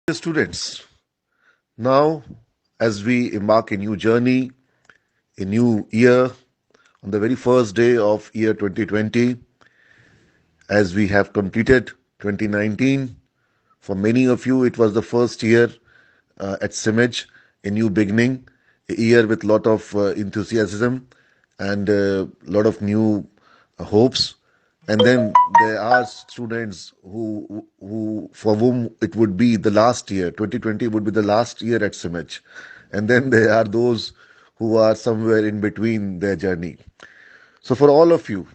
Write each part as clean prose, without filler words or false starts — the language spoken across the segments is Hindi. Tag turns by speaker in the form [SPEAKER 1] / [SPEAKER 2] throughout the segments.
[SPEAKER 1] Dear students, now as we embark a new journey, a new year, on the very first day of year 2020, as we have completed 2019, for many of you it was the first year at Simage, a new beginning, a year with lot of enthusiasm and a lot of new hopes. And then there are students who for whom it would be the last year. 2020 would be the last year at Simage, and then there are those who are somewhere in between their journey. So for all of you,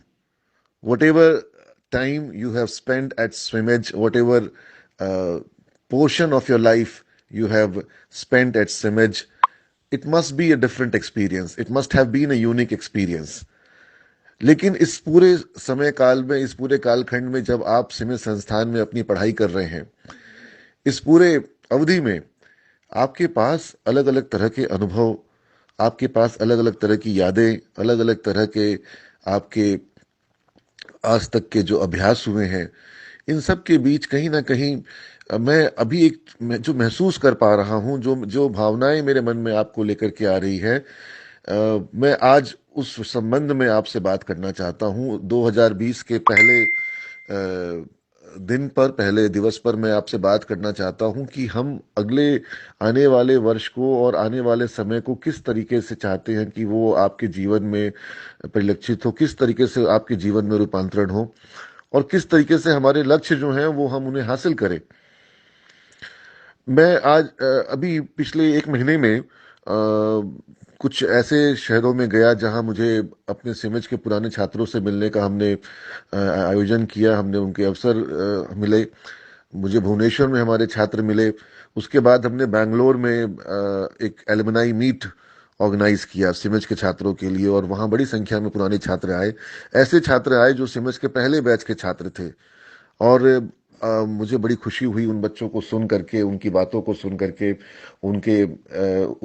[SPEAKER 1] whatever time you have spent at Swimmage, whatever uh, portion of your life you have spent at Swimmage, it must be a different experience. It must have been a unique experience. लेकिन इस पूरे समय काल में, इस पूरे कालखंड में जब आप सिमित संस्थान में अपनी पढ़ाई कर रहे हैं, इस पूरे अवधि में आपके पास अलग अलग तरह के अनुभव, आपके पास अलग अलग तरह की यादें, अलग अलग तरह के आपके आज तक के जो अभ्यास हुए हैं, इन सब के बीच कहीं ना कहीं मैं अभी जो महसूस कर पा रहा हूं, जो जो भावनाएं मेरे मन में आपको लेकर के आ रही है, मैं आज उस संबंध में आपसे बात करना चाहता हूं। 2020 के पहले दिवस पर मैं आपसे बात करना चाहता हूं कि हम अगले आने वाले वर्ष को और आने वाले समय को किस तरीके से चाहते हैं कि वो आपके जीवन में परिलक्षित हो, किस तरीके से आपके जीवन में रूपांतरण हो और किस तरीके से हमारे लक्ष्य जो हैं वो हम उन्हें हासिल करें। मैं आज अभी पिछले एक महीने में कुछ ऐसे शहरों में गया जहां मुझे अपने सिमज के पुराने छात्रों से मिलने का हमने आयोजन किया, हमने उनके अवसर मिले। मुझे भुवनेश्वर में हमारे छात्र मिले। उसके बाद हमने बैंगलोर में एक एलुमनाई मीट ऑर्गेनाइज किया सिमज के छात्रों के लिए, और वहाँ बड़ी संख्या में पुराने छात्र आए। ऐसे छात्र आए जो सिमज के पहले बैच के छात्र थे, और मुझे बड़ी खुशी हुई उन बच्चों को सुन करके, उनकी बातों को सुन करके, उनके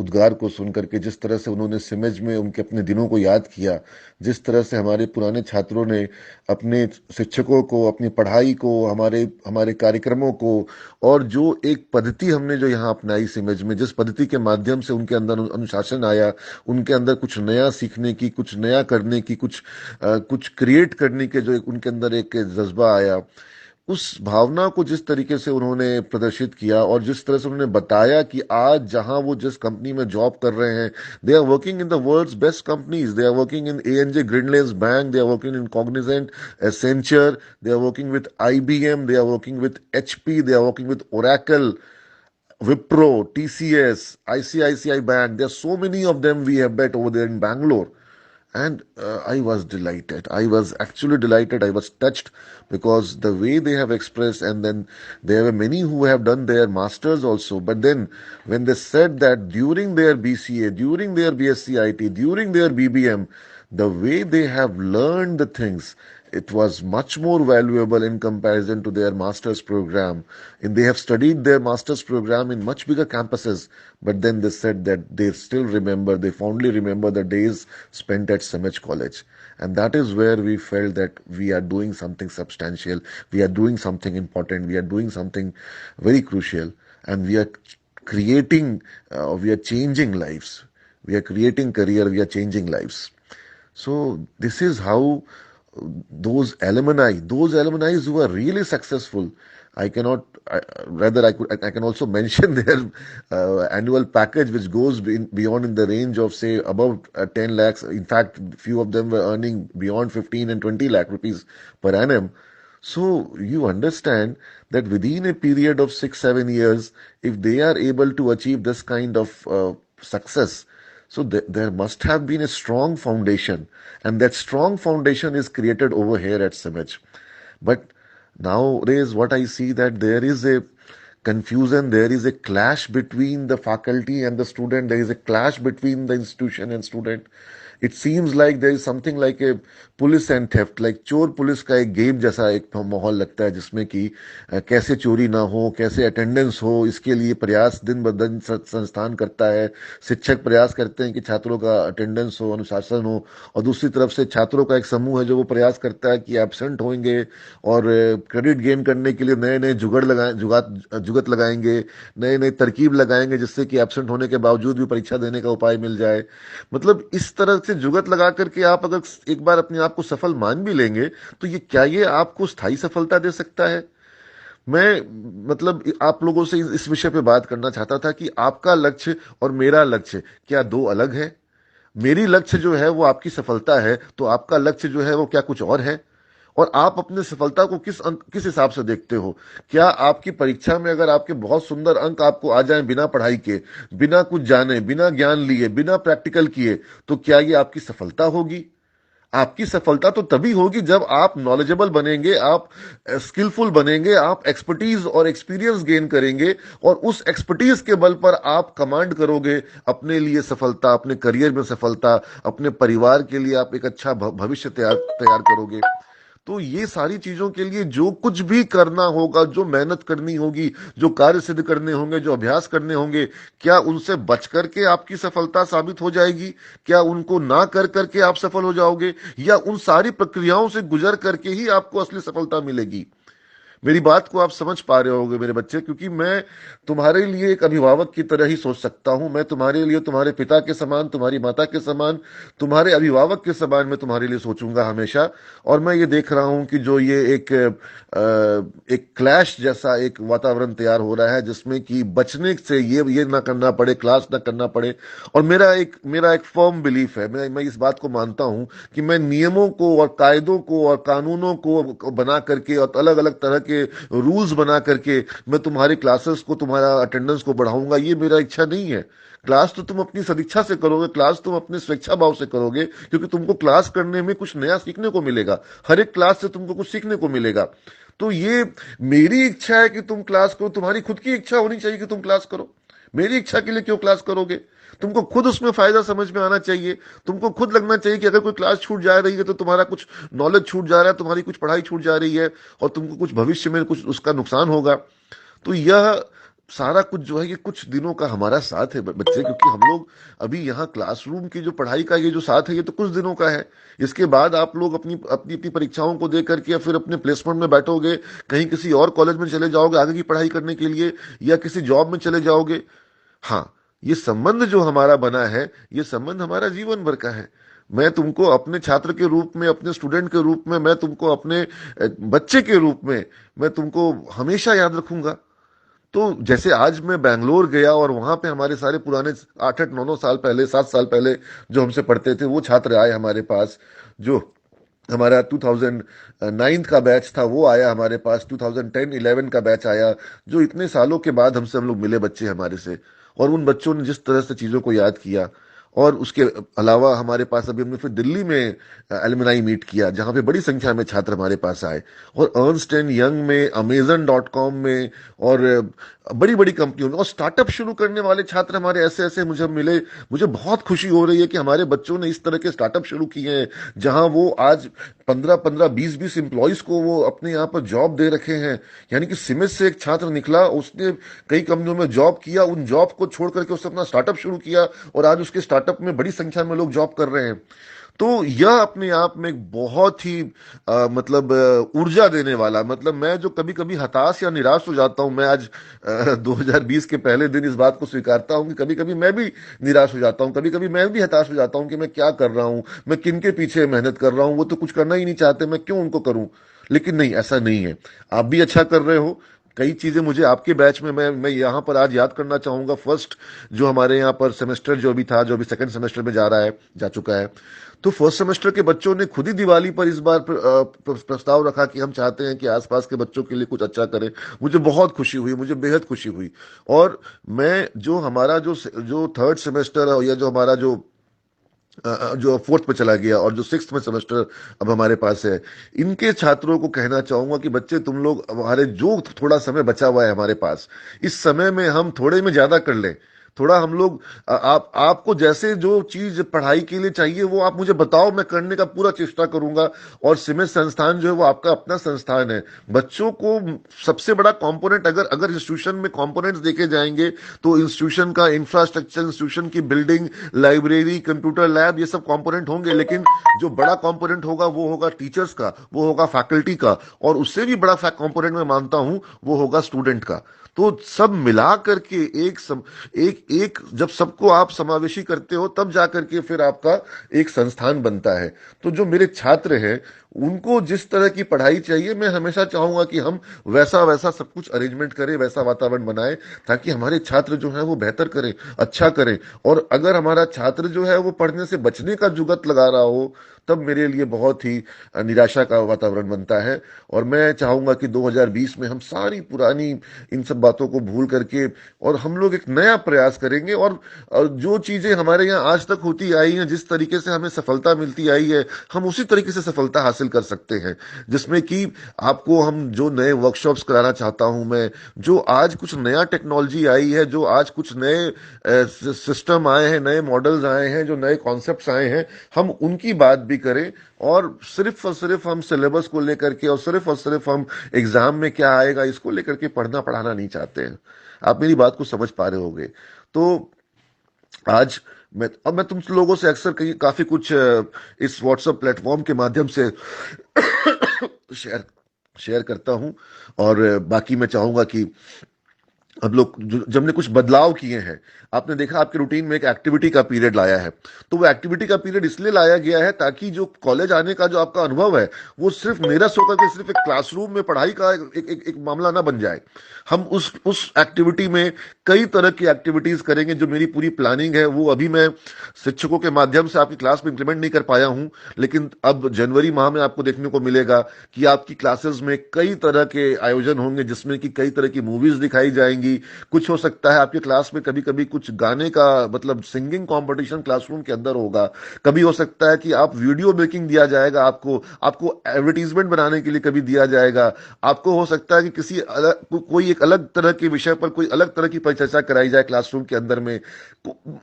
[SPEAKER 1] उद्गार को सुन करके, जिस तरह से उन्होंने सिमज में उनके अपने दिनों को याद किया, जिस तरह से हमारे पुराने छात्रों ने अपने शिक्षकों को, अपनी पढ़ाई को, हमारे हमारे कार्यक्रमों को, और जो एक पद्धति हमने जो यहाँ अपनाई सिमज में, जिस पद्धति के माध्यम से उनके अंदर अनुशासन आया, उनके अंदर कुछ नया सीखने की, कुछ नया करने की, कुछ क्रिएट करने के जो उनके अंदर एक जज्बा आया, उस भावना को जिस तरीके से उन्होंने प्रदर्शित किया और जिस तरह से उन्होंने बताया कि आज जहां वो जिस कंपनी में जॉब कर रहे हैं, they are working in the world's best companies, they are working in ANZ Grindlays bank, they are working in Cognizant, Accenture, they are working with IBM, they are working with HP, they are working with Oracle, Wipro, TCS, ICICI Bank. There are so many of them we have met over there in Bangalore. And I was delighted. I was actually delighted. I was touched because the way they have expressed, and then there were many who have done their masters also. But then when they said that during their BCA, during their BSc IT, during their BBM, the way they have learned the things, it was much more valuable in comparison to their master's program. And they have studied their master's program in much bigger campuses, but then they said that they still remember, they fondly remember the days spent at Samaj College. And that is where we felt that we are doing something substantial, we are doing something important, we are doing something very crucial, and we are we are changing lives. We are creating career, we are changing lives. So this is how those alumni who are really successful, I cannot, rather I can also mention their annual package, which goes beyond in the range of say above 10 lakhs. In fact, few of them were earning beyond 15 and 20 lakh rupees per annum. So you understand that within a period of 6 7 years, if they are able to achieve this kind of success, so there must have been a strong foundation, and that strong foundation is created over here at Simage. But nowadays, what I see that there is a confusion, there is a clash between the faculty and the student, there is a clash between the institution and student. It seems like there is something like a police and theft, like चोर पुलिस का एक गेम जैसा एक माहौल लगता है, जिसमें कि कैसे चोरी ना हो, कैसे अटेंडेंस हो, इसके लिए प्रयास दिन ब दिन संस्थान करता है। शिक्षक प्रयास करते हैं कि छात्रों का अटेंडेंस हो, अनुशासन हो, और दूसरी तरफ से छात्रों का एक समूह है जो वो प्रयास करता है कि एब्सेंट होंगे और क्रेडिट गेन करने के लिए नए नए जुगड़ लगाए जुगत लगाएंगे, नए नए तरकीब लगाएंगे, जिससे कि एब्सेंट होने के बावजूद भी परीक्षा देने का उपाय मिल जाए। मतलब इस तरह से जुगत लगा करके आप अगर एक बार अपने आप को सफल मान भी लेंगे, तो ये क्या ये आपको स्थायी सफलता दे सकता है? मैं मतलब आप लोगों से इस विषय पे बात करना चाहता था कि आपका लक्ष्य और मेरा लक्ष्य क्या दो अलग है? मेरी लक्ष्य जो है वो आपकी सफलता है, तो आपका लक्ष्य जो है वो क्या कुछ और है? और आप अपने सफलता को किस हिसाब से देखते हो? क्या आपकी परीक्षा में अगर आपके बहुत सुंदर अंक आपको आ जाएं बिना पढ़ाई के, बिना कुछ जाने, बिना ज्ञान लिए, बिना प्रैक्टिकल किए, तो क्या ये आपकी सफलता होगी? आपकी सफलता तो तभी होगी जब आप नॉलेजेबल बनेंगे, आप स्किलफुल बनेंगे, आप एक्सपर्टीज और एक्सपीरियंस गेन करेंगे, और उस एक्सपर्टीज के बल पर आप कमांड करोगे अपने लिए सफलता, अपने करियर में सफलता, अपने परिवार के लिए आप एक अच्छा भविष्य तैयार तैयार करोगे। तो ये सारी चीजों के लिए जो कुछ भी करना होगा, जो मेहनत करनी होगी, जो कार्य सिद्ध करने होंगे, जो अभ्यास करने होंगे, क्या उनसे बच करके आपकी सफलता साबित हो जाएगी? क्या उनको ना कर करके आप सफल हो जाओगे, या उन सारी प्रक्रियाओं से गुजर करके ही आपको असली सफलता मिलेगी? मेरी बात को आप समझ पा रहे होंगे मेरे बच्चे, क्योंकि मैं तुम्हारे लिए एक अभिभावक की तरह ही सोच सकता हूं। मैं तुम्हारे लिए तुम्हारे पिता के समान, तुम्हारी माता के समान, तुम्हारे अभिभावक के समान मैं तुम्हारे लिए सोचूंगा हमेशा। और मैं ये देख रहा हूं कि जो ये एक क्लैश जैसा एक वातावरण तैयार हो रहा है, जिसमें कि बचने से ये ना करना पड़े, क्लास ना करना पड़े। और मेरा एक फर्म बिलीफ है, मैं इस बात को मानता हूं कि मैं नियमों को और कायदों को और कानूनों को बना करके और अलग अलग तरह के रूल्स बना करके मैं तुम्हारी क्लासेस को, तुम्हारा अटेंडेंस को बढ़ाऊंगा, ये मेरा इच्छा नहीं है। क्लास तो तुम अपनी सदिच्छा से करोगे, क्लास तुम अपने स्वेच्छा भाव से करोगे, क्योंकि तुमको क्लास करने में कुछ नया सीखने को मिलेगा, हर एक क्लास से तुमको कुछ सीखने को मिलेगा। तो ये मेरी इच्छा है कि तुम क्लास करो, तुम्हारी खुद की इच्छा होनी चाहिए कि तुम क्लास करो। मेरी इच्छा के लिए क्यों क्लास करोगे? तुमको खुद उसमें फायदा समझ में आना चाहिए। तुमको खुद लगना चाहिए कि अगर कोई क्लास छूट जा रही है तो तुम्हारा कुछ नॉलेज छूट जा रहा है, तुम्हारी कुछ पढ़ाई छूट जा रही है, और तुमको कुछ भविष्य में कुछ उसका नुकसान होगा। तो यह सारा कुछ जो है ये कुछ दिनों का हमारा साथ है बच्चे, क्योंकि हम लोग अभी यहाँ क्लासरूम की जो पढ़ाई का ये जो साथ है ये तो कुछ दिनों का है। इसके बाद आप लोग अपनी अपनी अपनी परीक्षाओं को दे करके या फिर अपने प्लेसमेंट में बैठोगे, कहीं किसी और कॉलेज में चले जाओगे आगे की पढ़ाई करने के लिए, या किसी जॉब में चले जाओगे। हाँ, ये संबंध जो हमारा बना है, ये संबंध हमारा जीवन भर का है। मैं तुमको अपने छात्र के रूप में, अपने स्टूडेंट के रूप में, मैं तुमको अपने बच्चे के रूप में मैं तुमको हमेशा याद रखूंगा। तो जैसे आज मैं बैंगलोर गया और वहां पे हमारे सारे पुराने 8 8 9 9 साल पहले, 7 साल पहले जो हमसे पढ़ते थे वो छात्र आए हमारे पास। जो हमारा 2009 का बैच था वो आया हमारे पास, 2010-11 का बैच आया। जो इतने सालों के बाद हमसे हम लोग मिले बच्चे हमारे से, और उन बच्चों ने जिस तरह से चीज़ों को याद किया। और उसके अलावा हमारे पास अभी हमने फिर दिल्ली में एलुमनाई मीट किया, जहाँ पे बड़ी संख्या में छात्र हमारे पास आए। और अर्नस्ट एंड यंग में, अमेजन.com में, और बड़ी बड़ी कंपनियों में, और स्टार्टअप शुरू करने वाले छात्र हमारे ऐसे ऐसे मुझे मिले। मुझे बहुत खुशी हो रही है कि हमारे बच्चों ने इस तरह के स्टार्टअप शुरू किए हैं, जहां वो आज 15-15, 20-20 एम्प्लॉयज को वो अपने यहाँ पर जॉब दे रखे हैं। यानी कि सिमेज से एक छात्र निकला, उसने कई कंपनियों में जॉब किया, उन जॉब को छोड़ करके उसने अपना स्टार्टअप शुरू किया, और आज उसके स्टार्टअप में बड़ी संख्या में लोग जॉब कर रहे हैं। तो यह अपने आप में एक बहुत ही मतलब ऊर्जा देने वाला, मतलब मैं जो कभी कभी हताश या निराश हो जाता हूं, मैं आज 2020 के पहले दिन इस बात को स्वीकारता हूं कि कभी कभी मैं भी निराश हो जाता हूं, कभी कभी मैं भी हताश हो जाता हूं कि मैं क्या कर रहा हूं, मैं किन के पीछे मेहनत कर रहा हूं, वो तो कुछ करना ही नहीं चाहते, मैं क्यों उनको करूं? लेकिन नहीं, ऐसा नहीं है। आप भी अच्छा कर रहे हो। कई चीजें मुझे आपके बैच में मैं यहाँ पर आज याद करना चाहूंगा। फर्स्ट जो हमारे यहाँ पर सेमेस्टर जो भी था, जो अभी सेकंड सेमेस्टर में जा चुका है, तो फर्स्ट सेमेस्टर के बच्चों ने खुद ही दिवाली पर इस बार प्रस्ताव रखा कि हम चाहते हैं कि आसपास के बच्चों के लिए कुछ अच्छा करें। मुझे बहुत खुशी हुई, मुझे बेहद खुशी हुई। और मैं जो हमारा जो थर्ड सेमेस्टर है, या जो हमारा जो फोर्थ पे चला गया, और जो सिक्स्थ में सेमेस्टर अब हमारे पास है, इनके छात्रों को कहना चाहूंगा कि बच्चे तुम लोग, हमारे जो थोड़ा समय बचा हुआ है हमारे पास, इस समय में हम थोड़े में ज्यादा कर लें। थोड़ा हम लोग आप आपको जैसे जो चीज पढ़ाई के लिए चाहिए वो आप मुझे बताओ, मैं करने का पूरा चेष्टा करूंगा। और सिमेंट संस्थान जो है वो आपका अपना संस्थान है। बच्चों को सबसे बड़ा कंपोनेंट, अगर अगर इंस्टीट्यूशन में कंपोनेंट्स देखे जाएंगे तो इंस्टीट्यूशन का इंफ्रास्ट्रक्चर, इंस्टीट्यूशन की बिल्डिंग, लाइब्रेरी, कंप्यूटर लैब, ये सब कंपोनेंट होंगे, लेकिन जो बड़ा कंपोनेंट होगा वो होगा टीचर्स का, वो होगा फैकल्टी का, और उससे भी बड़ा कंपोनेंट मैं मानता हूं वो होगा स्टूडेंट का। तो सब मिला करके एक एक जब सबको आप समावेशी करते हो तब जाकर के फिर आपका एक संस्थान बनता है। तो जो मेरे छात्र हैं उनको जिस तरह की पढ़ाई चाहिए, मैं हमेशा चाहूंगा कि हम वैसा वैसा सब कुछ अरेंजमेंट करें, वैसा वातावरण बनाए, ताकि हमारे छात्र जो है वो बेहतर करें, अच्छा करें। और अगर हमारा छात्र जो है वो पढ़ने से बचने का जुगत लगा रहा हो, तब मेरे लिए बहुत ही निराशा का वातावरण बनता है। और मैं चाहूंगा कि 2020 में हम सारी पुरानी इन सब बातों को भूल करके और हम लोग एक नया प्रयास करेंगे। और जो चीजें हमारे यहाँ आज तक होती आई हैं, जिस तरीके से हमें सफलता मिलती आई है, हम उसी तरीके से सफलता हासिल कर सकते हैं। जिसमें कि आपको हम जो नए वर्कशॉप्स कराना चाहता हूं मैं, जो आज कुछ नया टेक्नोलॉजी आई है, जो आज कुछ नए सिस्टम आए हैं, नए मॉडल्स आए हैं, जो नए कॉन्सेप्ट्स आए हैं, हम उनकी बात भी करें। और सिर्फ हम सिलेबस को लेकर के और सिर्फ हम एग्जाम में क्या आएगा इसको लेकर के पढ़ना पढ़ाना नहीं चाहते हैं। आप मेरी बात को समझ पा रहे होंगे। तो आज मैं तुम लोगों से अक्सर कहीं काफी कुछ इस व्हाट्सएप प्लेटफॉर्म के माध्यम से शेयर शेयर करता हूं। और बाकी मैं चाहूंगा कि अब लोग जब हमने कुछ बदलाव किए हैं, आपने देखा आपके रूटीन में एक एक्टिविटी का पीरियड लाया है। तो वो एक्टिविटी का पीरियड इसलिए लाया गया है ताकि जो कॉलेज आने का जो आपका अनुभव है वो सिर्फ नीरस होकर के सिर्फ एक क्लासरूम में पढ़ाई का एक मामला ना बन जाए। हम उस एक्टिविटी में कई तरह की एक्टिविटीज करेंगे। जो मेरी पूरी प्लानिंग है वो अभी मैं शिक्षकों के माध्यम से आपकी क्लास में इंप्लीमेंट नहीं कर पाया हूं, लेकिन अब जनवरी माह में आपको देखने को मिलेगा कि आपकी क्लासेस में कई तरह के आयोजन होंगे, जिसमें कि कई तरह की मूवीज दिखाई जाएंगी। कुछ हो सकता है आपके क्लास में कभी कभी कुछ गाने का मतलब सिंगिंग कंपटीशन क्लासरूम के अंदर होगा। कभी हो सकता है कि आप वीडियो मेकिंग दिया जाएगा, आपको आपको एडवर्टीजमेंट बनाने के लिए कभी दिया जाएगा। आपको हो सकता है कि किसी कोई एक अलग तरह के विषय पर कोई अलग तरह की परिचर्चा कराई जाए क्लासरूम के अंदर में।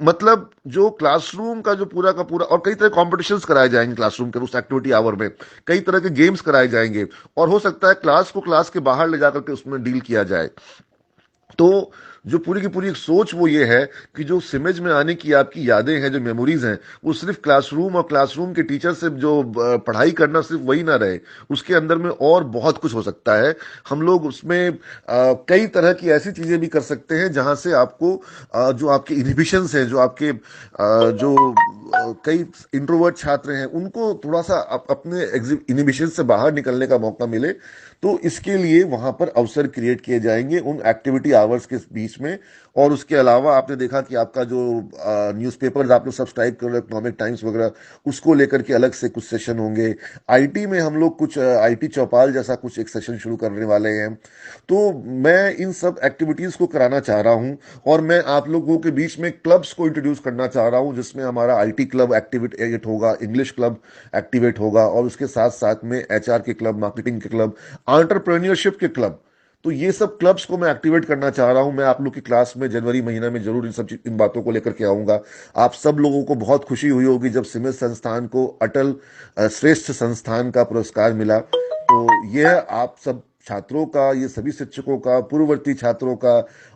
[SPEAKER 1] मतलब जो क्लासरूम का जो पूरा का पूरा, और कई तरह कॉम्पिटिशन्स कराए जाएंगे क्लासरूम के उस एक्टिविटी आवर में, कई तरह के गेम्स कराए जाएंगे। और हो सकता है क्लास को क्लास के बाहर ले जाकर के उसमें डील किया जाए। तो जो पूरी की पूरी एक सोच वो ये है कि जो सिमेज में आने की आपकी यादें हैं, जो मेमोरीज हैं, वो सिर्फ क्लासरूम और क्लासरूम के टीचर से जो पढ़ाई करना सिर्फ वही ना रहे, उसके अंदर में और बहुत कुछ हो सकता है। हम लोग उसमें कई तरह की ऐसी चीजें भी कर सकते हैं जहां से आपको जो आपके इनहिबिशंस हैं, जो आपके जो कई इंट्रोवर्ट छात्र हैं, उनको थोड़ा सा अपने इनहिबिशन से बाहर निकलने का मौका मिले। तो इसके लिए वहां पर अवसर क्रिएट किए जाएंगे उन एक्टिविटी आवर्स के बीच में। और उसके अलावा आपने देखा कि आपका जो न्यूज़पेपर्स आप लोग सब्सक्राइब कर रहे हो, इकोनॉमिक टाइम्स वगैरह, उसको लेकर के अलग से कुछ सेशन होंगे। आईटी में हम लोग कुछ आईटी चौपाल जैसा कुछ एक सेशन शुरू करने वाले हैं। तो मैं इन सब एक्टिविटीज को कराना चाह रहा हूं। और मैं आप लोगों के बीच में क्लब्स को इंट्रोड्यूस करना चाह रहा हूं, जिसमें हमारा आईटी क्लब एक्टिवेट होगा, इंग्लिश क्लब एक्टिवेट होगा, और उसके साथ साथ में एचआर के क्लब, मार्केटिंग के क्लब, एंटरप्रेन्योरशिप के क्लब। तो ये सब क्लब्स को मैं एक्टिवेट करना चाह रहा हूं। मैं आप लोग की क्लास में जनवरी महीना में जरूर इन बातों को लेकर के आऊंगा। आप सब लोगों को बहुत खुशी हुई होगी जब सिमेज संस्थान को अटल श्रेष्ठ संस्थान का पुरस्कार मिला। तो यह आप सब छात्रों का, ये सभी शिक्षकों का, पूर्ववर्ती छात्रों का,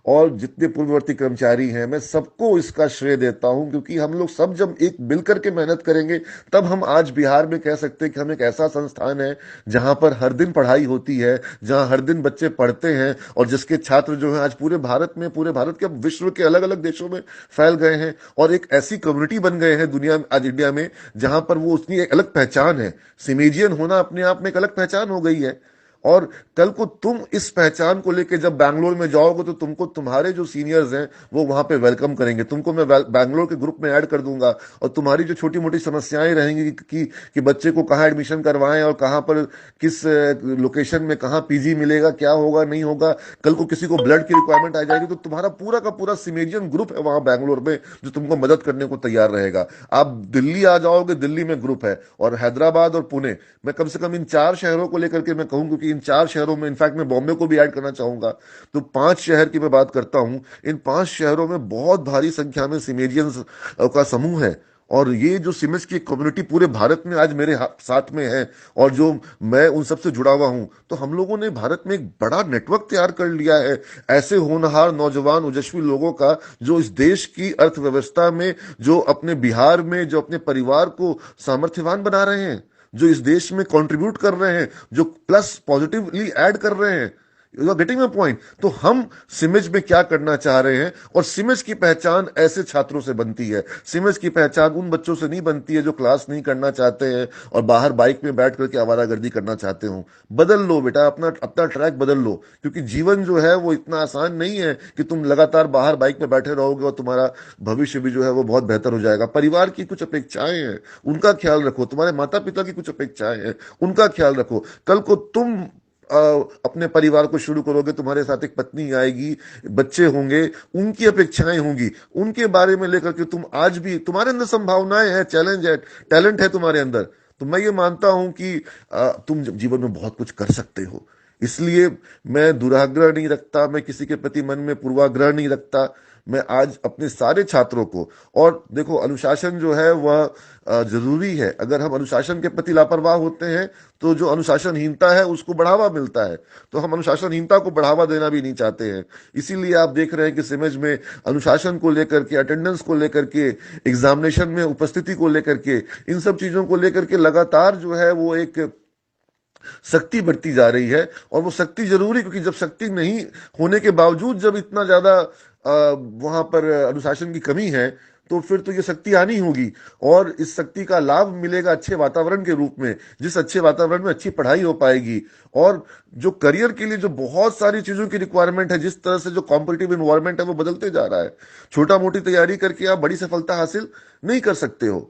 [SPEAKER 1] और जितने पूर्ववर्ती कर्मचारी हैं, मैं सबको इसका श्रेय देता हूं। क्योंकि हम लोग सब जब एक मिलकर के मेहनत करेंगे तब हम आज बिहार में कह सकते हैं कि हम एक ऐसा संस्थान है जहां पर हर दिन पढ़ाई होती है, जहां हर दिन बच्चे पढ़ते हैं, और जिसके छात्र जो हैं आज पूरे भारत में, पूरे भारत के, विश्व के अलग अलग देशों में फैल गए हैं, और एक ऐसी कम्युनिटी बन गए हैं दुनिया में, आज इंडिया में, जहां पर वो उसकी एक अलग पहचान है। सिमेजियन होना अपने आप में एक अलग पहचान हो गई है। और कल को तुम इस पहचान को लेके जब बैंगलोर में जाओगे तो तुमको तुम्हारे जो सीनियर्स हैं वो वहां पे वेलकम करेंगे। तुमको मैं बैंगलोर के ग्रुप में ऐड कर दूंगा, और तुम्हारी जो छोटी मोटी समस्याएं रहेंगी कि बच्चे को कहाँ एडमिशन करवाएं, और कहाँ पर किस लोकेशन में कहाँ पीजी मिलेगा, क्या होगा नहीं होगा, कल को किसी को ब्लड की रिक्वायरमेंट आ जाएगी, तो तुम्हारा पूरा का पूरा सिमेजियन ग्रुप है वहां बैंगलोर में जो तुमको मदद करने को तैयार रहेगा। आप दिल्ली आ जाओगे, दिल्ली में ग्रुप है, और हैदराबाद और पुणे, मैं कम से कम इन चार शहरों को लेकर के मैं कहूँ, क्योंकि इन 4 शहरों में, इनफैक्ट मैं बॉम्बे को भी ऐड करना चाहूंगा, तो 5 शहर की मैं बात करता हूं। इन 5 शहरों में बहुत भारी संख्या में सिमेरियंस का समूह है। और ये जो सिमिस की कम्युनिटी पूरे भारत में आज मेरे साथ में है, और जो मैं उन सबसे जुड़ा हुआ हूं, तो हम लोगों ने भारत में एक बड़ा नेटवर्क तैयार कर लिया है ऐसे होनहार नौजवान ओजस्वी लोगों का, जो इस देश की अर्थव्यवस्था में, जो अपने बिहार में, जो अपने परिवार को सामर्थ्यवान बना रहे हैं, जो इस देश में कंट्रीब्यूट कर रहे हैं, जो प्लस पॉजिटिवली ऐड कर रहे हैं। You are getting my point. तो हम सिमेज में क्या करना चाह रहे हैं, और सिमेज की पहचान ऐसे छात्रों से बनती है। सिमेज की पहचान उन बच्चों से नहीं बनती है जो क्लास नहीं करना चाहते हैं और बाहर बाइक में बैठ करके आवारागर्दी करना चाहते हो। बदल लो बेटा, अपना अपना ट्रैक बदल लो, क्योंकि जीवन जो है वो इतना आसान नहीं है कि तुम लगातार बाहर बाइक में बैठे रहोगे और तुम्हारा भविष्य भी जो है वो बहुत बेहतर हो जाएगा। परिवार की कुछ अपेक्षाएं हैं, उनका ख्याल रखो। तुम्हारे माता पिता की कुछ अपेक्षाएं हैं, उनका ख्याल रखो। कल को तुम अपने परिवार को शुरू करोगे, तुम्हारे साथ एक पत्नी आएगी, बच्चे होंगे, उनकी अपेक्षाएं होंगी, उनके बारे में लेकर के तुम आज भी, तुम्हारे अंदर संभावनाएं हैं, चैलेंज है, टैलेंट है तुम्हारे अंदर। तो मैं ये मानता हूं कि तुम जीवन में बहुत कुछ कर सकते हो। इसलिए मैं दुराग्रह नहीं रखता, मैं किसी के प्रति मन में पूर्वाग्रह नहीं रखता। मैं आज अपने सारे छात्रों को, और देखो अनुशासन जो है वह जरूरी है। अगर हम अनुशासन के प्रति लापरवाह होते हैं तो जो अनुशासनहीनता है उसको बढ़ावा मिलता है। तो हम अनुशासनहीनता को बढ़ावा देना भी नहीं चाहते हैं। इसीलिए आप देख रहे हैं कि सिमेज में अनुशासन को लेकर के, अटेंडेंस को लेकर के, एग्जामिनेशन में उपस्थिति को लेकर के, इन सब चीजों को लेकर के लगातार जो है वो एक शक्ति बढ़ती जा रही है। और वो शक्ति जरूरी, क्योंकि जब शक्ति नहीं होने के बावजूद जब इतना ज्यादा वहां पर अनुशासन की कमी है, तो फिर तो ये शक्ति आनी होगी। और इस शक्ति का लाभ मिलेगा अच्छे वातावरण के रूप में, जिस अच्छे वातावरण में अच्छी पढ़ाई हो पाएगी। और जो करियर के लिए जो बहुत सारी चीजों की रिक्वायरमेंट है, जिस तरह से जो कॉम्पिटिटिव इन्वायरमेंट है वो बदलते जा रहा है, छोटा मोटी तैयारी करके आप बड़ी सफलता हासिल नहीं कर सकते हो।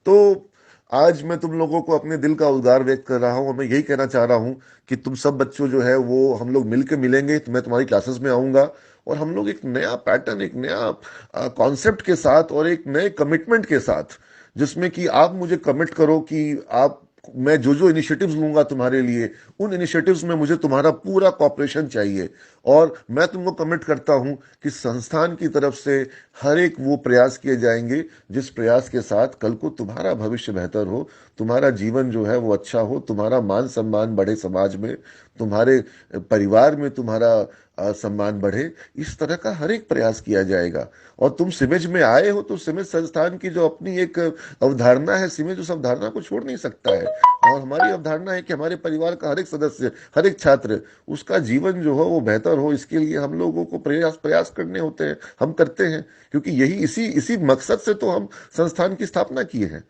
[SPEAKER 1] तो आज मैं तुम लोगों को अपने दिल का उद्गार व्यक्त कर रहा हूं, और मैं यही कहना चाह रहा हूं कि तुम सब बच्चों जो है वो, हम लोग मिलके मिलेंगे, तो मैं तुम्हारी क्लासेस में आऊंगा, और हम लोग एक नया पैटर्न, एक नया कॉन्सेप्ट के साथ और एक नए कमिटमेंट के साथ, जिसमें कि आप मुझे कमिट करो कि आप, मैं जो जो इनिशिएटिव्स लूंगा तुम्हारे लिए, उन इनिशिएटिव्स में मुझे तुम्हारा पूरा कॉपरेशन चाहिए। और मैं तुमको कमिट करता हूं कि संस्थान की तरफ से हर एक वो प्रयास किए जाएंगे जिस प्रयास के साथ कल को तुम्हारा भविष्य बेहतर हो, तुम्हारा जीवन जो है वो अच्छा हो, तुम्हारा मान सम्मान बढ़े समाज में, तुम्हारे परिवार में तुम्हारा सम्मान बढ़े। इस तरह का हर एक प्रयास किया जाएगा। और तुम सिमेज में आए हो तो सिमेज संस्थान की जो अपनी एक अवधारणा है, सिमेज उस अवधारणा को छोड़ नहीं सकता है। और हमारी अवधारणा है कि हमारे परिवार का हर एक सदस्य, हर एक छात्र, उसका जीवन जो हो वो बेहतर हो। इसके लिए हम लोगों को प्रयास प्रयास करने होते हैं, हम करते हैं, क्योंकि यही इसी इसी मकसद से तो हम संस्थान की स्थापना किए हैं।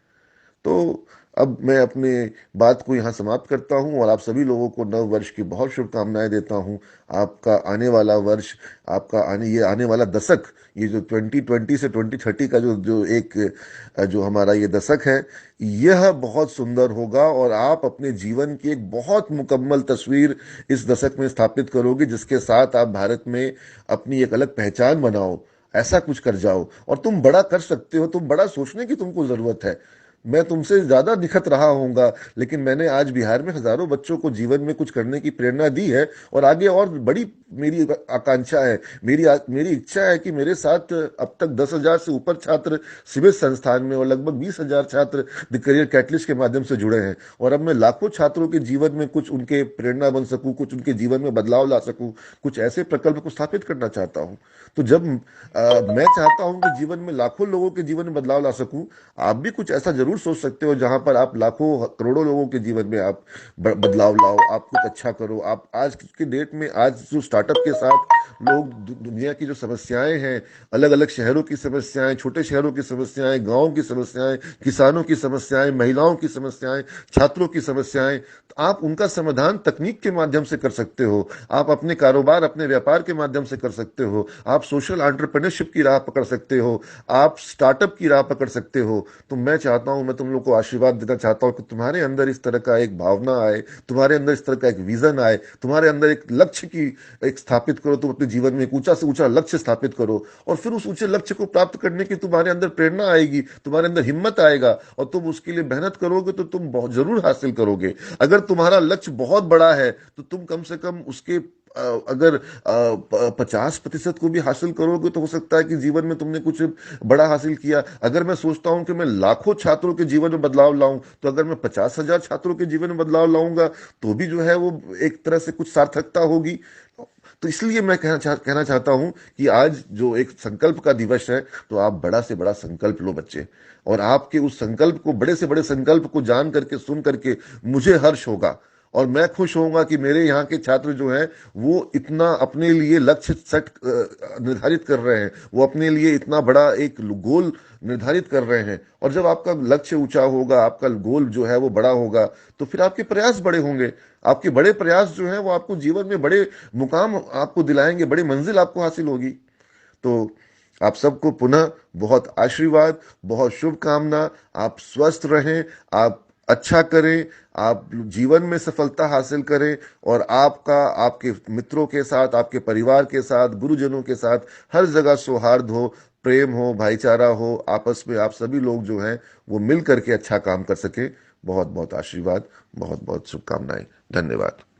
[SPEAKER 1] तो अब मैं अपने बात को यहाँ समाप्त करता हूँ, और आप सभी लोगों को नव वर्ष की बहुत शुभकामनाएं देता हूँ। आपका आने वाला वर्ष, आपका ये आने वाला दशक, ये जो 2020 से 2030 का जो जो एक जो हमारा ये दशक है, यह बहुत सुंदर होगा। और आप अपने जीवन की एक बहुत मुकम्मल तस्वीर इस दशक में स्थापित करोगे, जिसके साथ आप भारत में अपनी एक अलग पहचान बनाओ, ऐसा कुछ कर जाओ। और तुम बड़ा कर सकते हो, तुम बड़ा सोचने की तुमको जरूरत है। मैं तुमसे ज्यादा दिखत रहा होऊंगा, लेकिन मैंने आज बिहार में हजारों बच्चों को जीवन में कुछ करने की प्रेरणा दी है। और आगे और बड़ी मेरी आकांक्षा है, मेरी इच्छा है कि मेरे साथ अब तक 10,000 से ऊपर छात्र सिविल संस्थान में, और लगभग 20,000 छात्र द करियर कैटलिस्ट के माध्यम से जुड़े हैं। और अब मैं लाखों छात्रों के जीवन में कुछ उनके प्रेरणा बन सकूं, कुछ उनके जीवन में बदलाव ला सकूं, कुछ ऐसे प्रकल्प को स्थापित करना चाहता हूं। तो जब मैं चाहता हूं कि जीवन में लाखों लोगों के जीवन में बदलाव ला सकूं, आप भी कुछ ऐसा जरूर सोच सकते हो जहां पर आप लाखों करोड़ों लोगों के जीवन में आप बदलाव लाओ, आप कुछ अच्छा करो। आप आज की डेट में, आज जो स्टार्टअप के साथ लोग दुनिया की जो समस्याएं हैं, अलग अलग शहरों की समस्याएं, छोटे शहरों की समस्याएं, गांवों की समस्याएं, किसानों की समस्याएं, महिलाओं की समस्याएं, छात्रों की समस्याएं, तो आप उनका समाधान तकनीक के माध्यम से कर सकते हो। आप अपने कारोबार, अपने व्यापार के माध्यम से कर सकते हो। आप सोशल एंटरप्रेन्योरशिप की राह पकड़ सकते हो, आप स्टार्टअप की राह पकड़ सकते हो। तो मैं चाहता हूं, मैं तुम लोग को आशीर्वाद देना चाहता हूं कि तुम्हारे अंदर इस तरह का एक भावना आए, तुम्हारे अंदर इस तरह का एक विजन आए, तुम्हारे अंदर एक लक्ष्य की एक स्थापित करो, तुम अपने जीवन में एक ऊंचा से ऊंचा लक्ष्य स्थापित करो, और फिर उस ऊंचे लक्ष्य को प्राप्त करने की तुम्हारे अंदर प्रेरणा आएगी, तुम्हारे अंदर हिम्मत आएगा, और तुम उसके लिए मेहनत करोगे तो तुम बहुत जरूर हासिल करोगे। अगर तुम्हारा लक्ष्य बहुत बड़ा है तो तुम कम से कम उसके अगर 50% को भी हासिल करोगे तो हो सकता है कि जीवन में तुमने कुछ बड़ा हासिल किया। अगर मैं सोचता हूं कि मैं लाखों छात्रों के जीवन में बदलाव लाऊं, तो अगर मैं 50,000 छात्रों के जीवन में बदलाव लाऊंगा तो भी जो है वो एक तरह से कुछ सार्थकता होगी। तो इसलिए मैं कहना चाहता हूं कि आज जो एक संकल्प का दिवस है, तो आप बड़ा से बड़ा संकल्प लो बच्चे, और आपके उस संकल्प को, बड़े से बड़े संकल्प को जान करके, सुन करके मुझे हर्ष होगा, और मैं खुश होऊंगा कि मेरे यहाँ के छात्र जो हैं वो इतना अपने लिए लक्ष्य सेट निर्धारित कर रहे हैं, वो अपने लिए इतना बड़ा एक गोल निर्धारित कर रहे हैं। और जब आपका लक्ष्य ऊंचा होगा, आपका गोल जो है वो बड़ा होगा, तो फिर आपके प्रयास बड़े होंगे। आपके बड़े प्रयास जो हैं वो आपको जीवन में बड़े मुकाम आपको दिलाएंगे, बड़ी मंजिल आपको हासिल होगी। तो आप सबको पुनः बहुत आशीर्वाद, बहुत शुभकामना। आप स्वस्थ रहें, आप अच्छा करें, आप जीवन में सफलता हासिल करें, और आपका आपके मित्रों के साथ, आपके परिवार के साथ, गुरुजनों के साथ हर जगह सौहार्द हो, प्रेम हो, भाईचारा हो, आपस में आप सभी लोग जो हैं वो मिल करके अच्छा काम कर सके। बहुत बहुत आशीर्वाद, बहुत बहुत शुभकामनाएं। धन्यवाद।